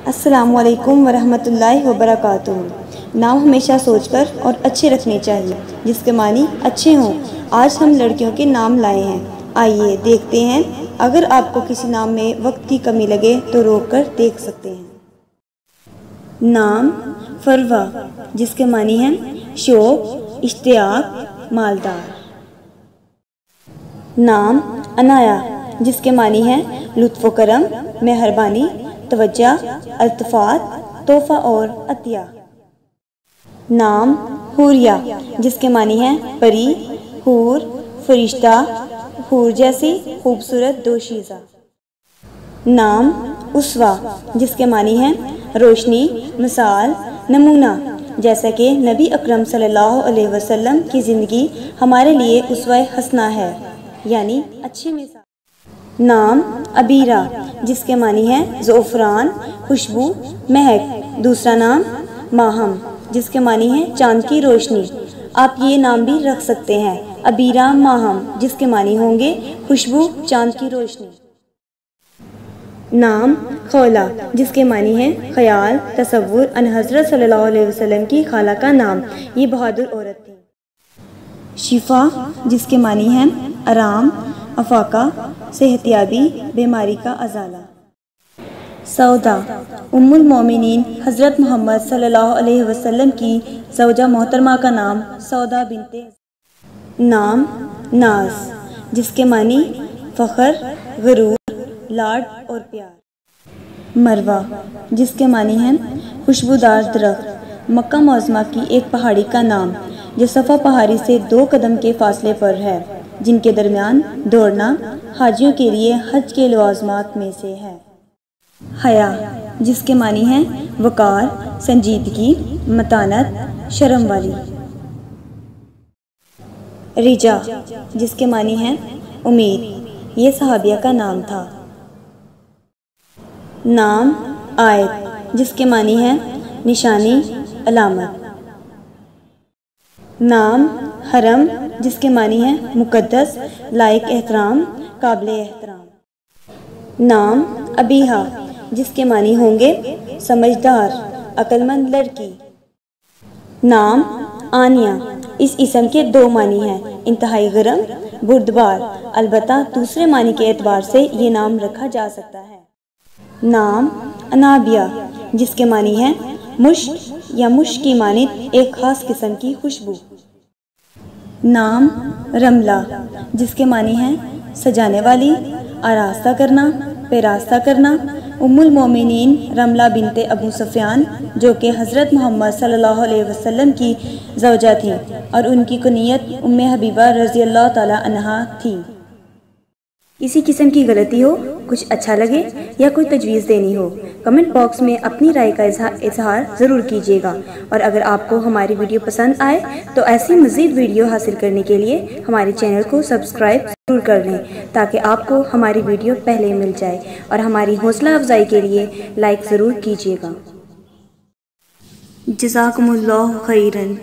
السلام علیکم ورحمۃ اللہ وبرکاتہ۔ نام ہمیشہ سوچ کر اور اچھے رکھنے چاہیے جس کے معنی اچھے ہوں۔ آج ہم لڑکیوں کے نام لائے ہیں، آئیے دیکھتے ہیں۔ اگر آپ کو کسی نام میں وقت کی کمی لگے تو روک کر دیکھ سکتے ہیں۔ نام فروہ جس کے معنی ہیں شوق، اشتیاق، مالدار۔ نام عنایا جس کے معنی ہیں لطف و کرم، مہربانی، توجہ، التفات، تحفہ اور عطیہ۔ نام حوریہ جس کے معنی ہیں پری، حور، فرشتہ، حور جیسی خوبصورت دوشیزہ۔ نام اسوہ جس کے معنی ہیں روشنی، مثال، نمونہ، جیسا کہ نبی اکرم صلی اللہ علیہ وسلم کی زندگی ہمارے لیے اسوہ حسنہ ہے، یعنی اچھی مثال۔ نام عبیرہ جس کے معنی ہے زعفران، خوشبو، مہک۔ دوسرا نام ماہم جس کے معنی ہے چاند کی روشنی۔ آپ یہ نام بھی رکھ سکتے ہیں، عبیرہ ماہم، جس کے معنی ہوں گے خوشبو، چاند کی روشنی۔ نام خولہ جس کے معنی ہے خیال، تصور۔ ان حضرت صلی اللہ علیہ وسلم کی خالہ کا نام، یہ بہادر عورت تھی۔ شفا جس کے معنی ہیں آرام، افاقہ، صحت یابی، بیماری کا ازالہ۔ سودا ام المومنین حضرت محمد صلی اللہ علیہ وسلم کی زوجہ محترمہ کا نام سودا بنت۔ نام ناز جس کے معنی فخر، غرور، لاڈ اور پیار۔ مروہ جس کے معنی ہیں خوشبودار درخت۔ مکہ معظمہ کی ایک پہاڑی کا نام جو صفا پہاڑی سے 2 قدم کے فاصلے پر ہے، جن کے درمیان دوڑنا حاجیوں کے لیے حج کے لوازمات میں سے ہے۔ حیا جس کے معنی ہیں وقار، سنجیدگی، متانت، شرم والی۔ رجا جس کے معنی ہیں امید، یہ صحابیہ کا نام تھا۔ نام آیت جس کے معنی ہیں نشانی، علامت۔ نام حرم جس کے معنی ہیں مقدس، لائق احترام، قابل احترام۔ نام ابیہا جس کے معنی ہوں گے سمجھدار، عقل مند لڑکی۔ نام آنیہ اس اسم کے 2 معنی ہیں، انتہائی گرم، بردبار، البتہ دوسرے معنی کے اعتبار سے یہ نام رکھا جا سکتا ہے۔ نام انابیہ جس کے معنی ہیں مشک یا مشک کی مانند ایک خاص قسم کی خوشبو۔ نام رملہ جس کے معنی ہیں سجانے والی، آراستہ کرنا، پیراستہ کرنا۔ ام المومنین رملہ بنت ابو سفیان جو کہ حضرت محمد صلی اللہ علیہ وسلم کی زوجہ تھیں اور ان کی کنیت ام حبیبہ رضی اللہ تعالی عنہا تھی۔ کسی قسم کی غلطی ہو، کچھ اچھا لگے یا کوئی تجویز دینی ہو، کمنٹ باکس میں اپنی رائے کا اظہار ضرور کیجیے گا، اور اگر آپ کو ہماری ویڈیو پسند آئے تو ایسی مزید ویڈیو حاصل کرنے کے لیے ہمارے چینل کو سبسکرائب ضرور کر لیں تاکہ آپ کو ہماری ویڈیو پہلے مل جائے، اور ہماری حوصلہ افزائی کے لیے لائک ضرور کیجیے گا۔ جزاکم اللہ خیرن۔